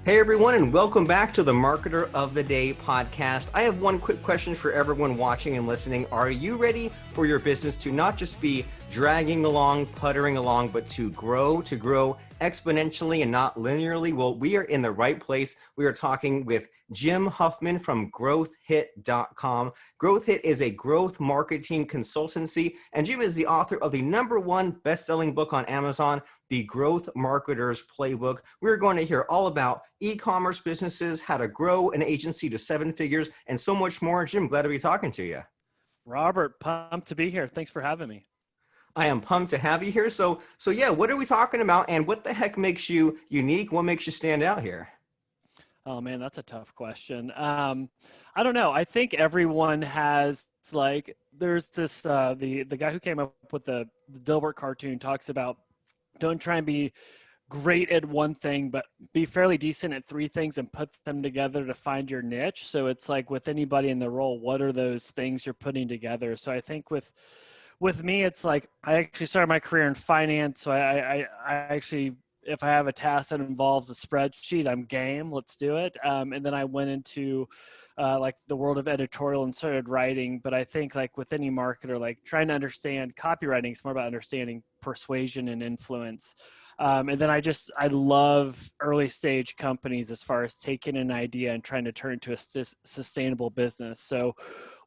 Hey everyone, and welcome back to the Marketer of the Day podcast. I have one quick question for everyone watching and listening. Are you ready for your business to not just be dragging along, puttering along, but to grow exponentially and not linearly? Well, we are in the right place. We are talking with Jim Huffman from GrowthHit.com. GrowthHit is a growth marketing consultancy, and Jim is the author of the #1 best-selling book on Amazon, The Growth Marketer's Playbook. We're going to hear all about e-commerce businesses, how to grow an agency to 7 figures, and so much more. Jim, glad to be talking to you. Robert, pumped to be here. Thanks for having me. I am pumped to have you here. So yeah, what are we talking about, and what the heck makes you unique? What makes you stand out here? Oh man, that's a tough question. I don't know. I think everyone has there's this the guy who came up with the Dilbert cartoon talks about don't try and be great at one thing, but be fairly decent at 3 things and put them together to find your niche. So it's like with anybody in the role, what are those things you're putting together? So I think with me, it's like I actually started my career in finance. So I actually, if I have a task that involves a spreadsheet, I'm game. Let's do it. And then I went into like the world of editorial and started writing. But I think like with any marketer, like trying to understand copywriting is more about understanding persuasion and influence. And then I love early stage companies as far as taking an idea and trying to turn it into a sustainable business. So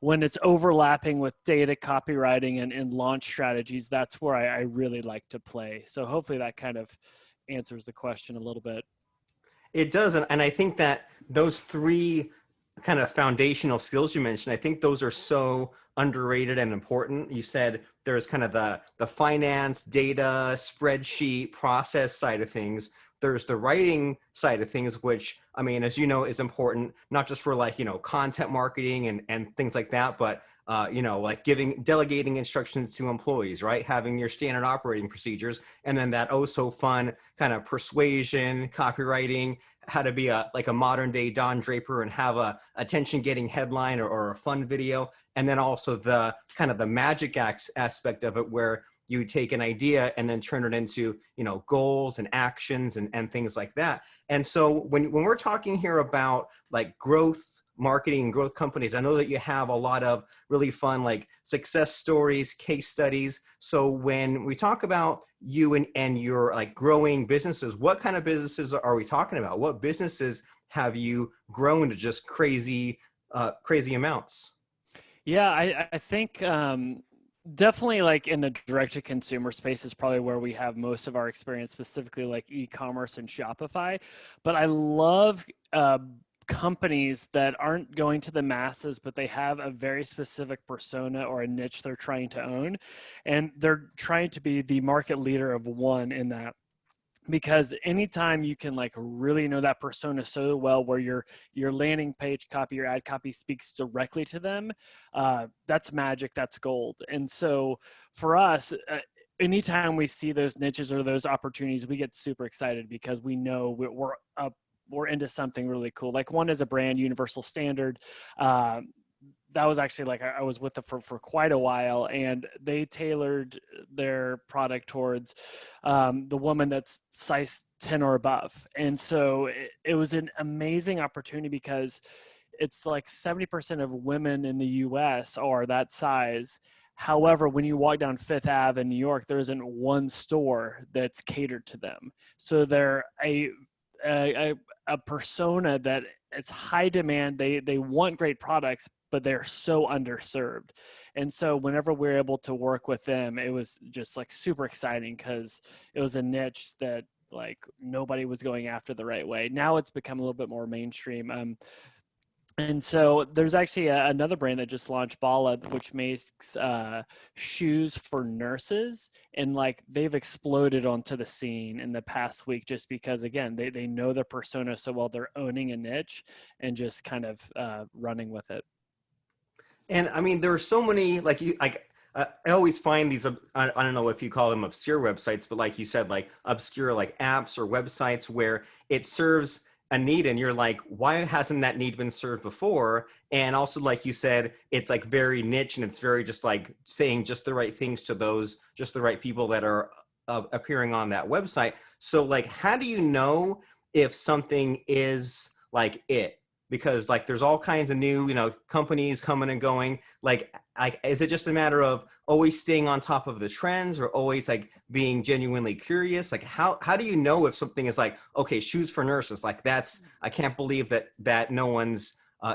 when it's overlapping with data copywriting and launch strategies, that's where I really like to play. So hopefully that kind of answers the question a little bit. It does, and I think that those 3 kind of foundational skills you mentioned, I think those are so underrated and important. You said there's kind of the finance, data, spreadsheet, process side of things. There's the writing side of things, which, I mean, as you know, is important, not just for like, content marketing and things like that, but, like delegating instructions to employees, right? Having your standard operating procedures, and then that oh so fun kind of persuasion, copywriting, how to be a modern day Don Draper and have a attention getting headline or a fun video. And then also the kind of the magic aspect of it, where you take an idea and then turn it into, goals and actions and things like that. And so when we're talking here about like growth marketing and growth companies, I know that you have a lot of really fun, like success stories, case studies. So when we talk about you and your like growing businesses, what kind of businesses are we talking about? What businesses have you grown to just crazy amounts? Yeah, I think definitely like in the direct to consumer space is probably where we have most of our experience, specifically like e-commerce and Shopify. But I love companies that aren't going to the masses, but they have a very specific persona or a niche they're trying to own. And they're trying to be the market leader of one in that. Because anytime you can like really know that persona so well, where your landing page copy, your ad copy speaks directly to them, that's magic, that's gold. And so for us, anytime we see those niches or those opportunities, we get super excited because we know we're into something really cool. Like one is a brand, Universal Standard. That was actually like I was with them for quite a while, and they tailored their product towards the woman that's size 10 or above. And so it was an amazing opportunity because it's like 70% of women in the US are that size. However, when you walk down Fifth Ave in New York, there isn't one store that's catered to them. So they're a persona that it's high demand. They want great products, but they're so underserved. And so whenever we're able to work with them, it was just like super exciting because it was a niche that like nobody was going after the right way. Now it's become a little bit more mainstream. And so there's actually another brand that just launched, Bala, which makes shoes for nurses. And like they've exploded onto the scene in the past week just because, again, they know their persona so well. They're owning a niche and just kind of running with it. And I mean, there are so many, like I always find these, I don't know if you call them obscure websites, but like you said, like obscure like apps or websites where it serves a need and you're like, why hasn't that need been served before? And also, like you said, it's like very niche and it's very just like saying just the right things to just the right people that are appearing on that website. So like, how do you know if something is like it? Because like there's all kinds of new, companies coming and going. Like, is it just a matter of always staying on top of the trends, or always like being genuinely curious? Like how do you know if something is like, okay, shoes for nurses, like that's, I can't believe that no one's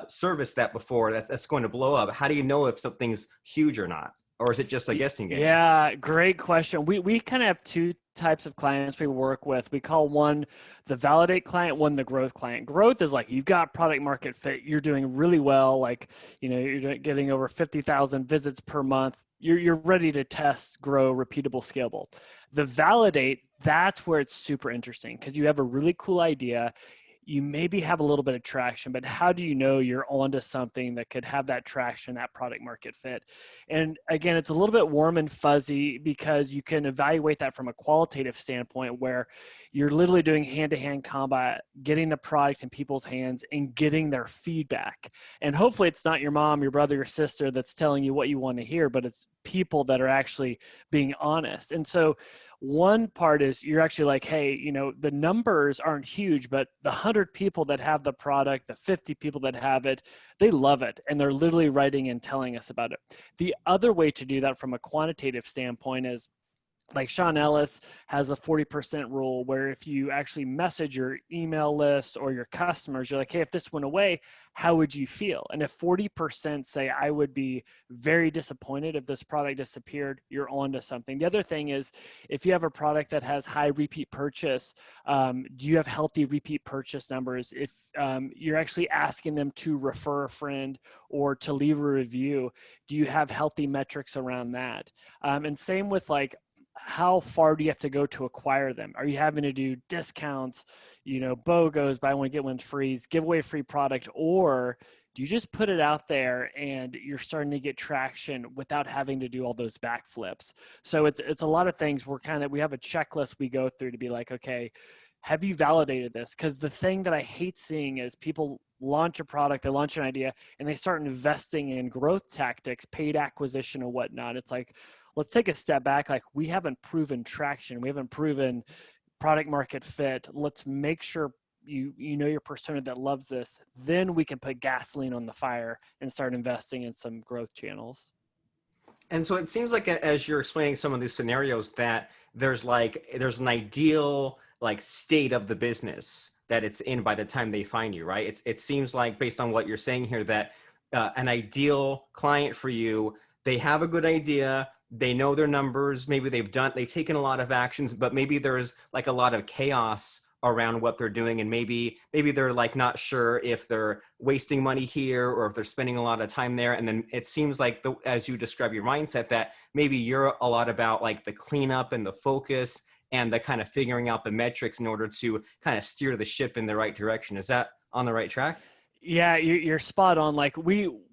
serviced that before. That's going to blow up. How do you know if something's huge or not? Or is it just a guessing game? Yeah, great question. We kind of have two types of clients we work with. We call one the validate client, one the growth client. Growth is like you've got product market fit, you're doing really well, like you're getting over 50,000 visits per month. You're ready to test, grow, repeatable, scalable. The validate, that's where it's super interesting because you have a really cool idea. You maybe have a little bit of traction, but how do you know you're onto something that could have that traction, that product market fit? And again, it's a little bit warm and fuzzy because you can evaluate that from a qualitative standpoint where you're literally doing hand-to-hand combat, getting the product in people's hands and getting their feedback. And hopefully it's not your mom, your brother, your sister that's telling you what you want to hear, but it's people that are actually being honest. And so one part is you're actually like, hey, the numbers aren't huge, but the 100 people that have the product, the 50 people that have it, they love it. And they're literally writing and telling us about it. The other way to do that from a quantitative standpoint is like Sean Ellis has a 40% rule where if you actually message your email list or your customers, you're like, hey, if this went away, how would you feel? And if 40% say, I would be very disappointed if this product disappeared, you're on to something. The other thing is if you have a product that has high repeat purchase, do you have healthy repeat purchase numbers? If you're actually asking them to refer a friend or to leave a review, do you have healthy metrics around that? And same with like, how far do you have to go to acquire them? Are you having to do discounts, BOGOs, buy one, get one free, give away free product, or do you just put it out there and you're starting to get traction without having to do all those backflips? So it's a lot of things. We have a checklist we go through to be like, okay, have you validated this? Because the thing that I hate seeing is people launch a product, they launch an idea, and they start investing in growth tactics, paid acquisition and whatnot. It's like, let's take a step back. Like we haven't proven traction. We haven't proven product market fit. Let's make sure you know your persona that loves this. Then we can put gasoline on the fire and start investing in some growth channels. And so it seems like as you're explaining some of these scenarios that there's an ideal like state of the business that it's in by the time they find you, right? It seems like based on what you're saying here that an ideal client for you, they have a good idea, they know their numbers, maybe they've taken a lot of actions, but maybe there's like a lot of chaos around what they're doing, and maybe they're like not sure if they're wasting money here or if they're spending a lot of time there. And then it seems like as you describe your mindset, that maybe you're a lot about like the cleanup and the focus and the kind of figuring out the metrics in order to kind of steer the ship in the right direction. Is that on the right track? Yeah, you're spot on. Like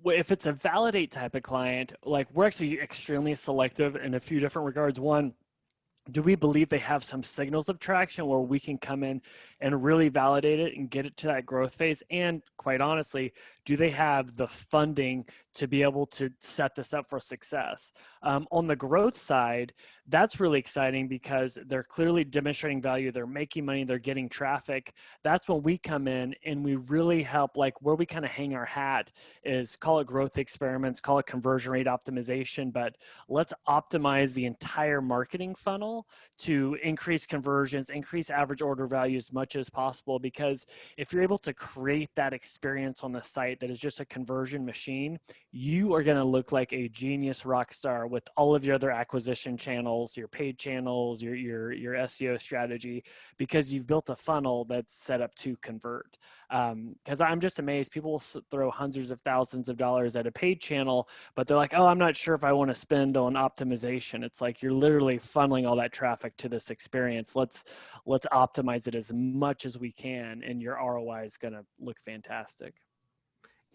if it's a validate type of client, like we're actually extremely selective in a few different regards. One, do we believe they have some signals of traction where we can come in and really validate it and get it to that growth phase? And quite honestly, do they have the funding to be able to set this up for success? On the growth side, that's really exciting because they're clearly demonstrating value. They're making money. They're getting traffic. That's when we come in and we really help, like where we kind of hang our hat is call it growth experiments, call it conversion rate optimization, but let's optimize the entire marketing funnel to increase conversions, increase average order value as much as possible. Because if you're able to create that experience on the site that is just a conversion machine, you are going to look like a genius rock star with all of your other acquisition channels, your paid channels, your SEO strategy, because you've built a funnel that's set up to convert. Because I'm just amazed. People will throw hundreds of thousands of dollars at a paid channel, but they're like, oh, I'm not sure if I want to spend on optimization. It's like you're literally funneling all that traffic to this experience. Let's optimize it as much as we can, and your ROI is going to look fantastic.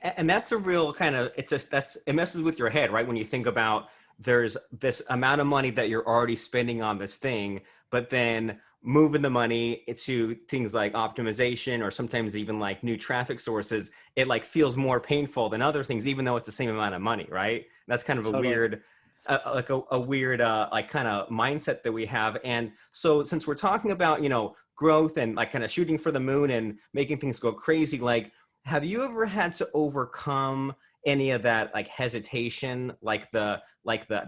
And that's a real kind of, it messes with your head, right? When you think about there's this amount of money that you're already spending on this thing, but then moving the money to things like optimization or sometimes even like new traffic sources, it like feels more painful than other things, even though it's the same amount of money, right? That's kind of a Totally. weird a weird like kind of mindset that we have. And so since we're talking about, growth and like kind of shooting for the moon and making things go crazy, like have you ever had to overcome any of that like hesitation, like the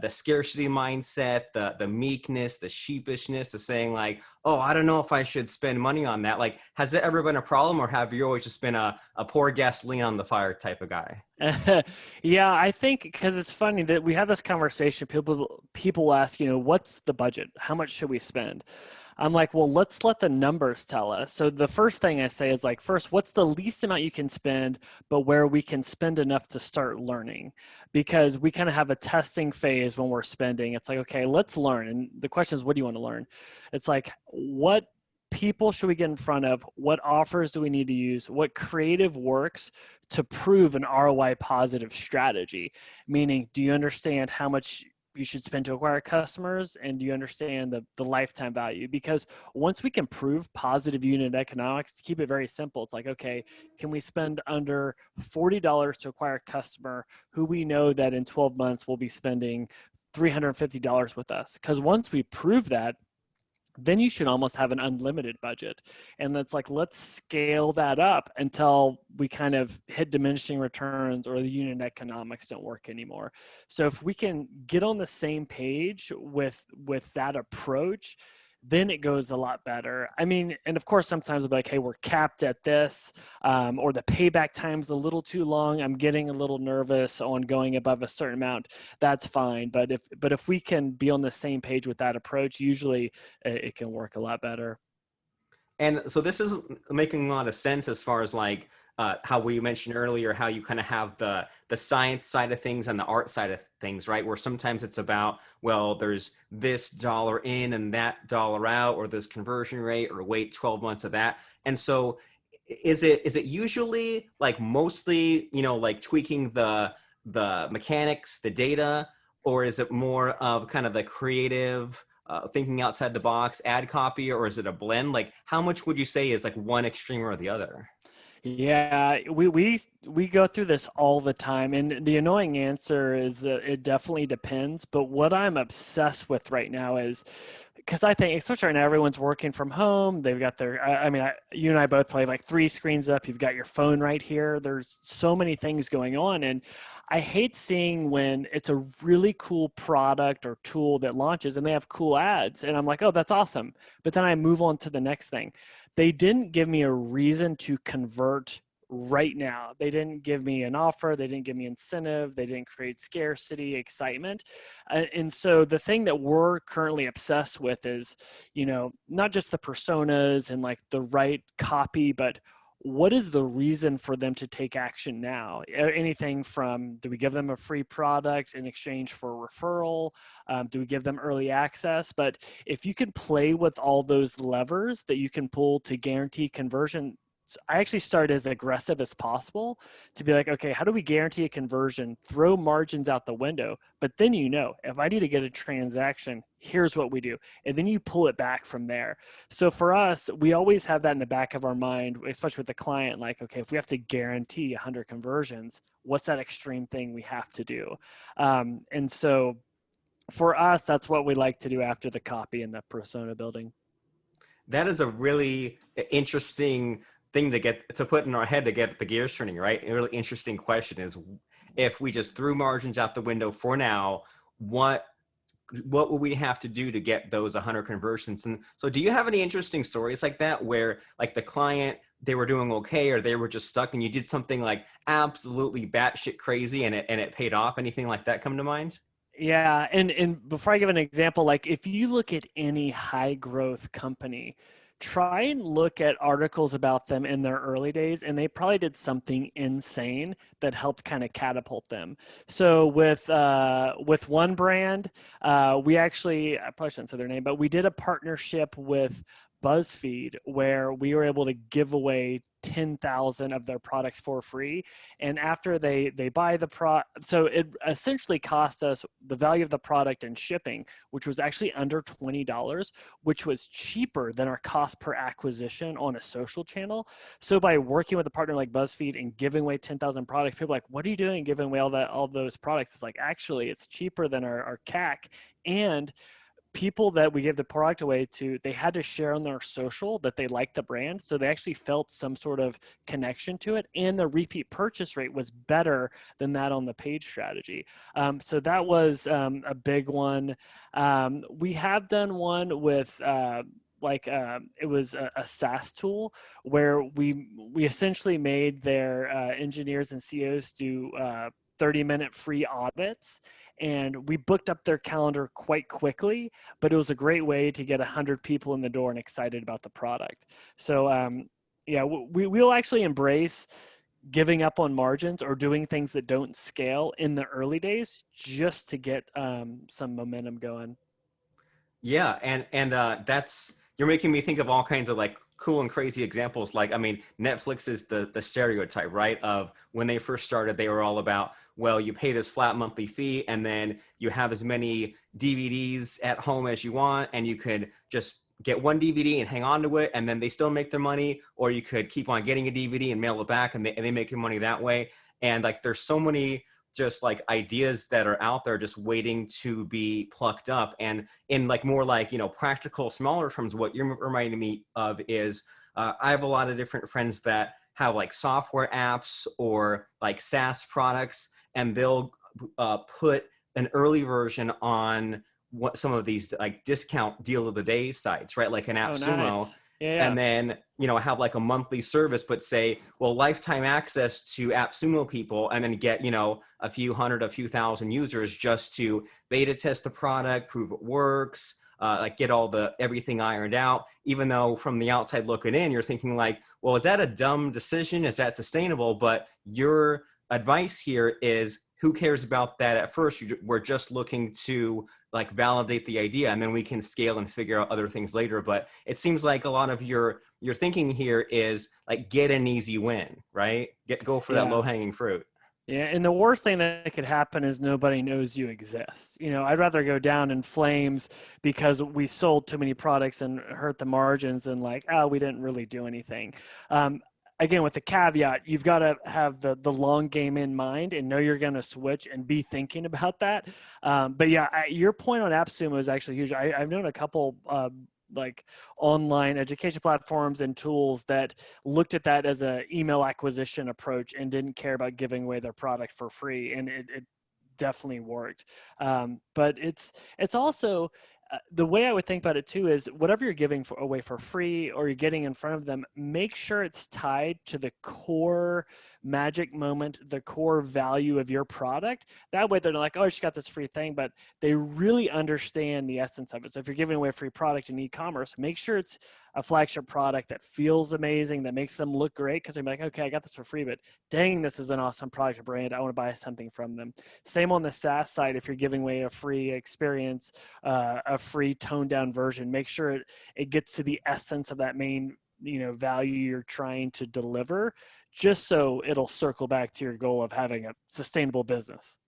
scarcity mindset, the meekness, the sheepishness, the saying like, oh, I don't know if I should spend money on that? Like, has it ever been a problem, or have you always just been a pour gasoline on the fire type of guy? Yeah, I think because it's funny that we have this conversation. People ask, what's the budget? How much should we spend? I'm like, well, let's let the numbers tell us. So the first thing I say is like, first, what's the least amount you can spend, but where we can spend enough to start learning? Because we kind of have a testing phase when we're spending. It's like, okay, let's learn. And the question is, what do you want to learn? It's like, what people should we get in front of? What offers do we need to use? What creative works to prove an ROI positive strategy? Meaning, do you understand how much you should spend to acquire customers, and do you understand the lifetime value? Because once we can prove positive unit economics, to keep it very simple, it's like, okay, can we spend under $40 to acquire a customer who we know that in 12 months will be spending $350 with us? Because once we prove that, then you should almost have an unlimited budget. And that's like, let's scale that up until we kind of hit diminishing returns or the unit economics don't work anymore. So if we can get on the same page with that approach, then it goes a lot better. I mean, and of course, sometimes we'll be like, hey, we're capped at this, or the payback time's a little too long. I'm getting a little nervous on going above a certain amount. That's fine. But if we can be on the same page with that approach, usually it can work a lot better. And so this is making a lot of sense as far as like how we mentioned earlier, how you kind of have the science side of things and the art side of things, right? Where sometimes it's about, well, there's this dollar in and that dollar out, or this conversion rate, or wait 12 months of that. And so is it usually like mostly, like tweaking the mechanics, the data, or is it more of kind of the creative thinking outside the box ad copy, or is it a blend? Like how much would you say is like one extreme or the other? Yeah, we go through this all the time, and the annoying answer is that it definitely depends. But what I'm obsessed with right now is because I think, especially right now, everyone's working from home. They've got their, I mean, you and I both probably have like three screens up. You've got your phone right here. There's so many things going on, and I hate seeing when it's a really cool product or tool that launches and they have cool ads, and I'm like, oh, that's awesome. But then I move on to the next thing. They didn't give me a reason to convert right now. They didn't give me an offer. They didn't give me incentive. They didn't create scarcity, excitement. And so the thing that we're currently obsessed with is, not just the personas and like the right copy, but what is the reason for them to take action now? Anything from, do we give them a free product in exchange for a referral? Do we give them early access? But if you can play with all those levers that you can pull to guarantee conversion, so I actually start as aggressive as possible to be like, okay, how do we guarantee a conversion? Throw margins out the window. But then, if I need to get a transaction, here's what we do. And then you pull it back from there. So for us, we always have that in the back of our mind, especially with the client, like, okay, if we have to guarantee 100 conversions, what's that extreme thing we have to do? And so for us, that's what we like to do after the copy and the persona building. That is a really interesting thing to put in our head to get the gears turning, right? A really interesting question is, if we just threw margins out the window for now, what would we have to do to get those 100 conversions? And so do you have any interesting stories like that, where like the client, they were doing okay, or they were just stuck and you did something like absolutely batshit crazy and it paid off? Anything like that come to mind? Yeah, and before I give an example, like if you look at any high growth company, try and look at articles about them in their early days, and they probably did something insane that helped kind of catapult them. So with one brand, we actually, I probably shouldn't say their name, but we did a partnership with BuzzFeed, where we were able to give away 10,000 of their products for free. And after they buy the so it essentially cost us the value of the product and shipping, which was actually under $20, which was cheaper than our cost per acquisition on a social channel. So by working with a partner like BuzzFeed and giving away 10,000 products, people are like, what are you doing giving away all those products? It's like, actually, it's cheaper than our CAC. And people that we gave the product away to, they had to share on their social that they liked the brand. So they actually felt some sort of connection to it. And the repeat purchase rate was better than that on the paid strategy. So that was a big one. We have done one with, it was a SaaS tool where we essentially made their engineers and CEOs do 30-minute free audits, and we booked up their calendar quite quickly, but it was a great way to get 100 people in the door and excited about the product. So yeah, we'll actually embrace giving up on margins or doing things that don't scale in the early days just to get some momentum going. Yeah, and that's, you're making me think of all kinds of like cool and crazy examples. Like, I mean, Netflix is the stereotype, right? Of when they first started, they were all about, well, you pay this flat monthly fee, and then you have as many DVDs at home as you want, and you could just get one DVD and hang on to it, and then they still make their money, or you could keep on getting a DVD and mail it back, and they make your money that way. And like, there's so many just like ideas that are out there just waiting to be plucked up. And in like more like, you know, practical, smaller terms, what you're reminding me of is I have a lot of different friends that have like software apps or like SaaS products, and they'll put an early version on what some of these like discount deal of the day sites, right? Like an Oh, AppSumo. nice. Yeah. And then, you know, have like a monthly service, but say, well, lifetime access to AppSumo people, and then get, you know, a few hundred, a few thousand users just to beta test the product, prove it works, like get all the everything ironed out. Even though from the outside looking in, you're thinking like, well, is that a dumb decision? Is that sustainable? But your advice here is, who cares about that at first? We're just looking to like validate the idea, and then we can scale and figure out other things later. But it seems like a lot of your thinking here is like, get an easy win, right? Go for that Yeah. low hanging fruit. Yeah, and the worst thing that could happen is nobody knows you exist. You know, I'd rather go down in flames because we sold too many products and hurt the margins than like, oh, we didn't really do anything. Again, with the caveat, you've got to have the long game in mind and know you're going to switch and be thinking about that. But yeah, your point on AppSumo is actually huge. I've known a couple like online education platforms and tools that looked at that as a email acquisition approach and didn't care about giving away their product for free, and it definitely worked. But it's also the way I would think about it too is, whatever you're giving away for free or you're getting in front of them, make sure it's tied to the core magic moment, the core value of your product. That way they're not like, oh, I just got this free thing, but they really understand the essence of it. So if you're giving away a free product in e-commerce, make sure it's a flagship product that feels amazing, that makes them look great, because they're like, okay, I got this for free, but dang, this is an awesome product or brand. I want to buy something from them. Same on the SaaS side. If you're giving away a free experience, a free toned down version, make sure it gets to the essence of that main, you know, value you're trying to deliver, just so it'll circle back to your goal of having a sustainable business.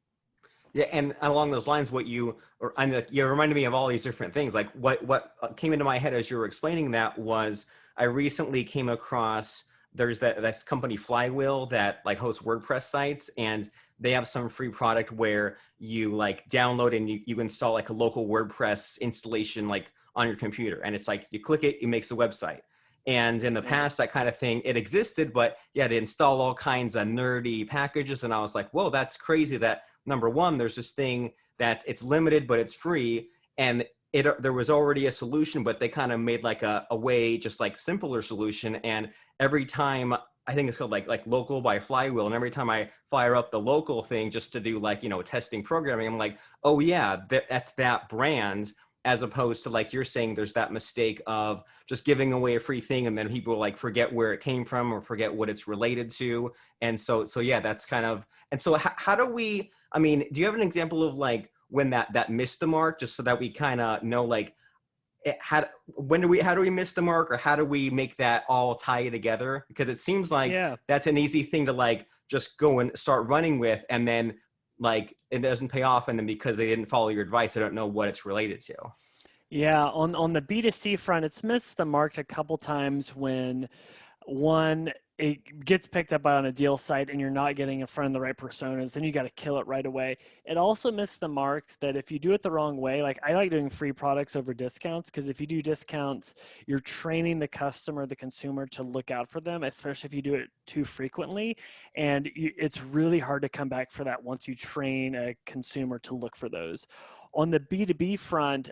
Yeah, and along those lines, you reminded me of all these different things. Like what came into my head as you were explaining that was, I recently came across, there's that's company Flywheel that like hosts WordPress sites, and they have some free product where you like download and you install like a local WordPress installation like on your computer, and it's like you click it, it makes a website. And in the past, that kind of thing, it existed, but you had to install all kinds of nerdy packages. And I was like, whoa, that's crazy that, number one, there's this thing that's, it's limited, but it's free. And there was already a solution, but they kind of made like a way, just like simpler solution. And every time, I think it's called like local by Flywheel, and every time I fire up the local thing just to do like, you know, testing programming, I'm like, oh yeah, that's that brand. As opposed to like you're saying, there's that mistake of just giving away a free thing, and then people like forget where it came from or forget what it's related to. And so yeah, that's kind of, and so how do we, I mean, do you have an example of like when that missed the mark, just so that we kind of know like, how do we miss the mark, or how do we make that all tie together? Because it seems like Yeah. that's an easy thing to like just go and start running with, and then like it doesn't pay off, and then because they didn't follow your advice, I don't know what it's related to. Yeah, on the B2C front, it's missed the mark a couple times when one, it gets picked up on a deal site and you're not getting in front of the right personas, then you got to kill it right away. It also missed the marks that if you do it the wrong way, like I like doing free products over discounts, because if you do discounts, you're training the customer, the consumer to look out for them, especially if you do it too frequently. And it's really hard to come back for that once you train a consumer to look for those. On the B2B front,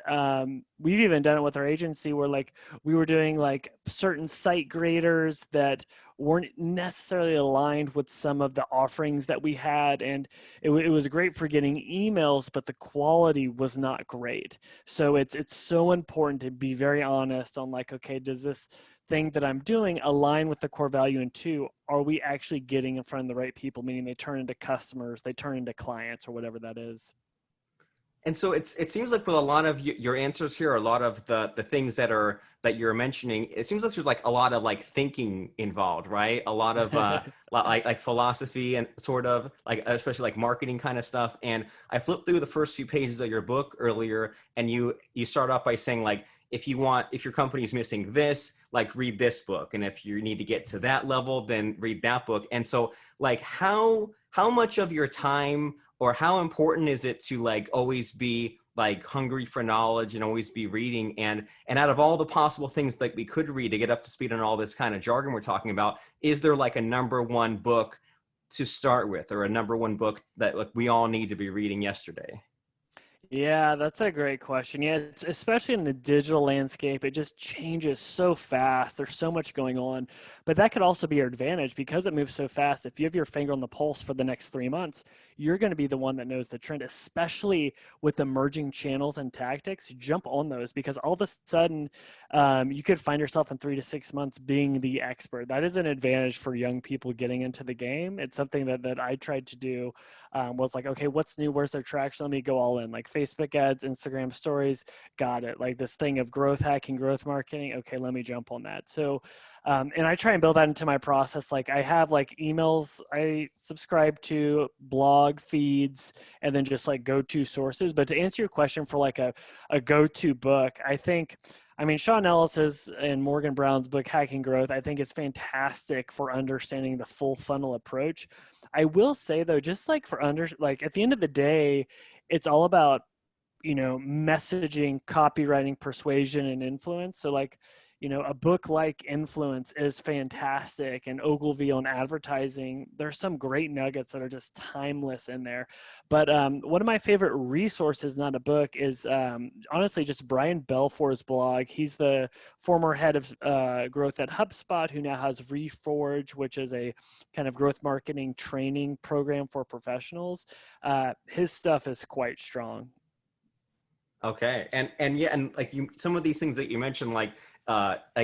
we've even done it with our agency where like we were doing like certain site graders that weren't necessarily aligned with some of the offerings that we had. And it was great for getting emails, but the quality was not great. So it's so important to be very honest on like, okay, does this thing that I'm doing align with the core value? And two, are we actually getting in front of the right people, meaning they turn into customers, they turn into clients, or whatever that is. And so it seems like with a lot of your answers here, a lot of the things that you're mentioning, it seems like there's like a lot of like thinking involved, right? A lot of like philosophy and sort of like, especially like marketing kind of stuff. And I flipped through the first few pages of your book earlier, and you start off by saying like, if your company's missing this, like read this book, and if you need to get to that level, then read that book. And so like how much of your time, or how important is it to like always be like hungry for knowledge and always be reading, and out of all the possible things that we could read to get up to speed on all this kind of jargon we're talking about, is there like a number one book to start with, or a number one book that like we all need to be reading yesterday? Yeah, that's a great question. Yeah, it's, especially in the digital landscape, it just changes so fast. There's so much going on, but that could also be your advantage because it moves so fast. If you have your finger on the pulse for the next 3 months, you're going to be the one that knows the trend, especially with emerging channels and tactics. Jump on those because all of a sudden, you could find yourself in 3 to 6 months being the expert. That is an advantage for young people getting into the game. It's something that I tried to do, was like, okay, what's new? Where's their traction? Let me go all in. Like Facebook ads, Instagram stories, got it. Like this thing of growth hacking, growth marketing. Okay, let me jump on that. So, and I try and build that into my process. Like I have like emails I subscribe to, blog feeds, and then just like go-to sources. But to answer your question for like a go-to book, I mean, Sean Ellis's and Morgan Brown's book, Hacking Growth, I think is fantastic for understanding the full funnel approach. I will say though, just like like at the end of the day, it's all about, messaging, copywriting, persuasion, and influence. So like, a book like Influence is fantastic, and Ogilvy on advertising, there's some great nuggets that are just timeless in there. But one of my favorite resources, not a book, is honestly just Brian Belfour's blog. He's the former head of growth at HubSpot, who now has Reforge, which is a kind of growth marketing training program for professionals. His stuff is quite strong. Okay. And yeah, and like some of these things that you mentioned, like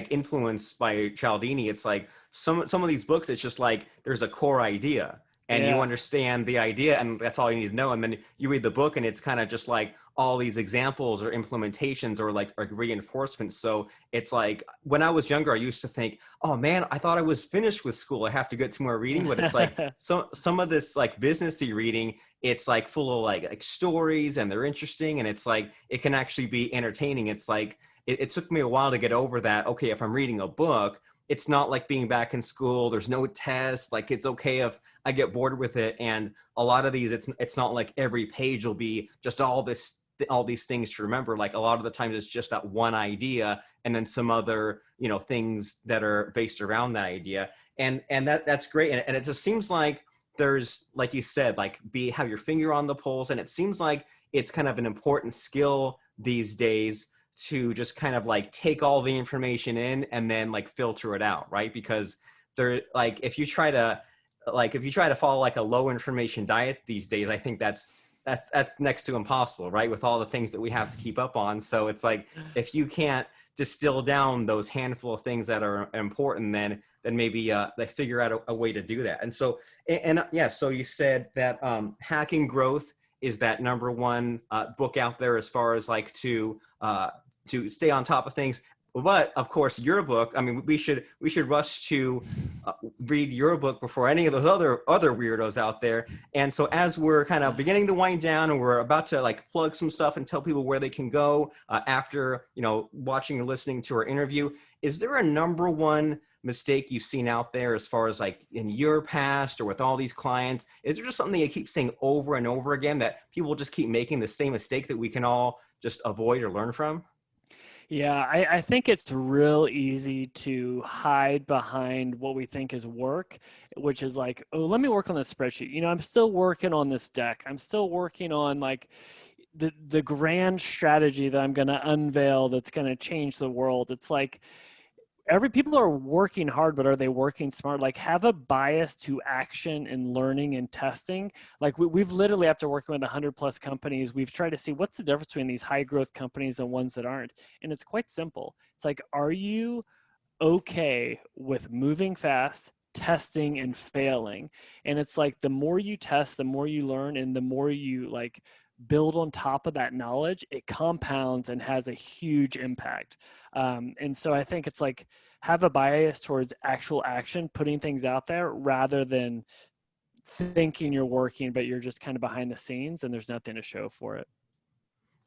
Influence by Cialdini, it's like some of these books, it's just like there's a core idea and you Yeah. understand the idea, and that's all you need to know. And then you read the book and it's kind of just like all these examples or implementations or like reinforcements. So it's like when I was younger, I used to think, oh man, I thought I was finished with school, I have to get to more reading. But it's like some of this like businessy reading, it's like full of like stories, and they're interesting, and it's like it can actually be entertaining. It's like it took me a while to get over that. Okay, if I'm reading a book, it's not like being back in school, there's no test, like it's okay if I get bored with it. And a lot of these, it's not like every page will be just all these things to remember. Like a lot of the times it's just that one idea, and then some other things that are based around that idea. And that's great. And it just seems like there's, like you said, like have your finger on the pulse. And it seems like it's kind of an important skill these days to just kind of like take all the information in and then like filter it out, right? Because there, like if you try to follow like a low information diet these days, I think that's next to impossible, right? With all the things that we have to keep up on. So it's like if you can't distill down those handful of things that are important, then maybe they figure out a way to do that. And so yeah, so you said that Hacking Growth is that number one book out there as far as like to to stay on top of things. But of course, your book. I mean, we should rush to read your book before any of those other weirdos out there. And so, as we're kind of beginning to wind down, and we're about to like plug some stuff and tell people where they can go after watching or listening to our interview, is there a number one mistake you've seen out there as far as like in your past or with all these clients? Is there just something you keep saying over and over again that people just keep making the same mistake that we can all just avoid or learn from? Yeah, I think it's real easy to hide behind what we think is work, which is like, oh, let me work on this spreadsheet. I'm still working on this deck. I'm still working on like the grand strategy that I'm going to unveil that's going to change the world. It's like people are working hard, but are they working smart? Like, have a bias to action and learning and testing. Like we've literally, after working with 100+ companies, we've tried to see what's the difference between these high growth companies and ones that aren't. And it's quite simple. It's like, are you okay with moving fast, testing and failing? And it's like, the more you test, the more you learn, and the more you like build on top of that knowledge, it compounds and has a huge impact. And so I think it's like, have a bias towards actual action, putting things out there, rather than thinking you're working, but you're just kind of behind the scenes and there's nothing to show for it.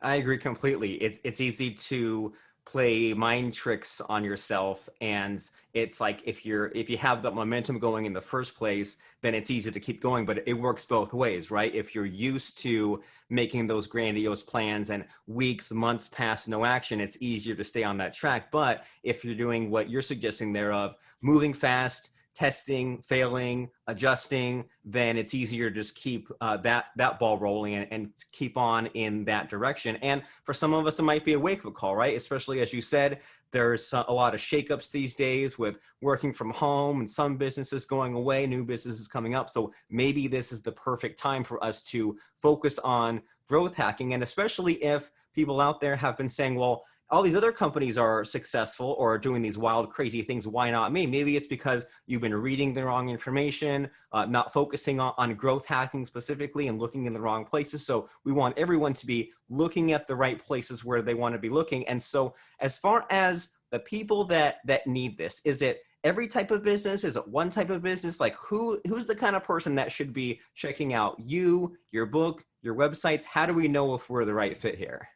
I agree completely. It's easy to play mind tricks on yourself, and it's like if you have that momentum going in the first place, then it's easy to keep going. But it works both ways, right? If you're used to making those grandiose plans and weeks, months pass no action, it's easier to stay on that track. But if you're doing what you're suggesting there of moving fast, testing, failing, adjusting, then it's easier to just keep that ball rolling and keep on in that direction. And for some of us, it might be a wake-up call, right? Especially as you said, there's a lot of shakeups these days with working from home and some businesses going away, new businesses coming up. So maybe this is the perfect time for us to focus on growth hacking. And especially if people out there have been saying, well, all these other companies are successful or are doing these wild, crazy things. Why not me? Maybe it's because you've been reading the wrong information, not focusing on growth hacking specifically, and looking in the wrong places. So we want everyone to be looking at the right places where they want to be looking. And so as far as the people that need this, is it every type of business? Is it one type of business? Like who's the kind of person that should be checking out you, your book, your websites? How do we know if we're the right fit here?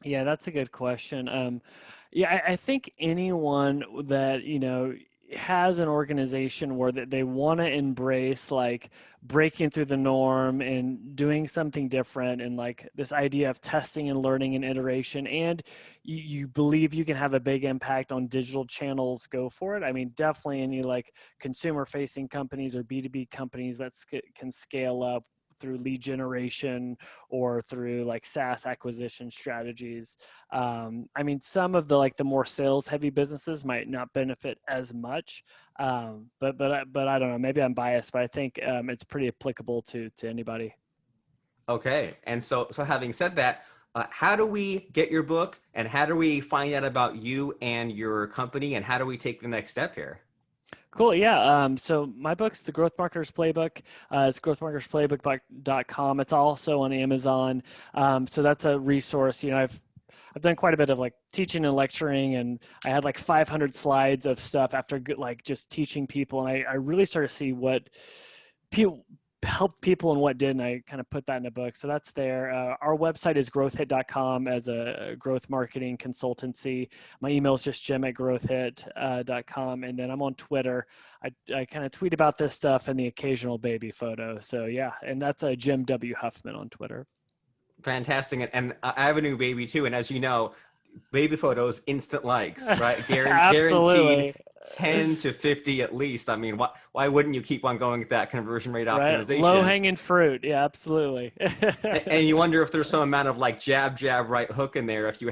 Yeah, that's a good question. Yeah, I think anyone that, has an organization where they want to embrace like breaking through the norm and doing something different, and like this idea of testing and learning and iteration, and you believe you can have a big impact on digital channels, go for it. I mean, definitely any like consumer facing companies or B2B companies that can scale up through lead generation or through like SaaS acquisition strategies. I mean, some of the like the more sales heavy businesses might not benefit as much, but I don't know. Maybe I'm biased, but I think it's pretty applicable to anybody. Okay. And so having said that, how do we get your book, and how do we find out about you and your company, and how do we take the next step here? Cool. Yeah. So my book's The Growth Marketer's Playbook. It's growthmarketersplaybook.com. It's also on Amazon. So that's a resource. I've done quite a bit of like teaching and lecturing, and I had like 500 slides of stuff after like just teaching people. And I really started to see what people helped people and what didn't. I kind of put that in a book. So that's there. Our website is growthhit.com as a growth marketing consultancy. My email is just jim@growthhit.com. And then I'm on Twitter. I kind of tweet about this stuff and the occasional baby photo. So yeah, and that's Jim W. Huffman on Twitter. Fantastic. And I have a new baby too. And as you know, baby photos, instant likes, right? Guaranteed Absolutely. 10 to 50 at least. I mean, why wouldn't you keep on going with that conversion rate Right. Low optimization? hanging fruit. Yeah, absolutely. And you wonder if there's some amount of like jab, right hook in there. If you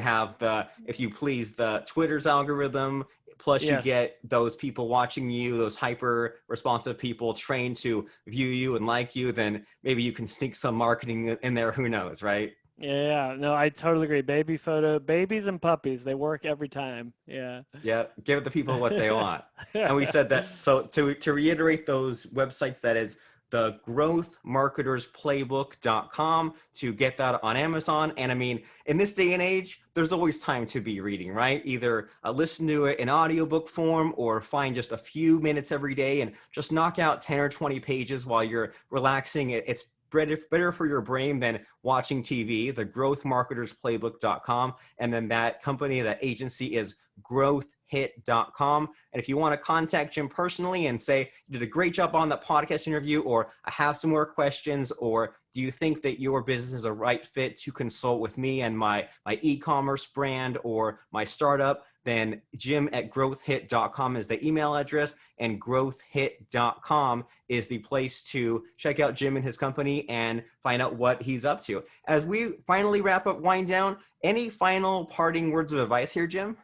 please the Twitter's algorithm, plus you Yes. get those people watching you, those hyper responsive people trained to view you and like you, then maybe you can sneak some marketing in there. Who knows, right? Yeah, no, I totally agree. Baby photo, babies and puppies, they work every time. Yeah. Yeah, give the people what they want. And we said that. So to reiterate those websites, that is the growthmarketersplaybook.com to get that on Amazon. And I mean, in this day and age, there's always time to be reading, right? Either listen to it in audiobook form or find just a few minutes every day and just knock out 10 or 20 pages while you're relaxing. It's better for your brain than watching TV, the growthmarketersplaybook.com. And then that company, that agency is growthhit.com. And if you want to contact Jim personally and say, you did a great job on that podcast interview, or I have some more questions, or do you think that your business is a right fit to consult with me and my e-commerce brand or my startup, then jim@growthhit.com is the email address, and growthhit.com is the place to check out Jim and his company and find out what he's up to. As we finally wrap up, wind down, any final parting words of advice here, Jim?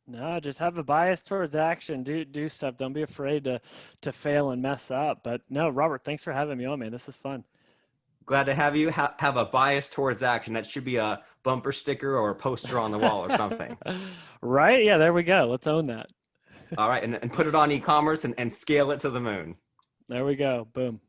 No, just have a bias towards action. Do stuff. Don't be afraid to fail and mess up. But no, Robert, thanks for having me on, man. This is fun. Glad to have you. Have a bias towards action. That should be a bumper sticker or a poster on the wall or something. Right? Yeah, there we go. Let's own that. All right, and put it on e-commerce and scale it to the moon. There we go. Boom.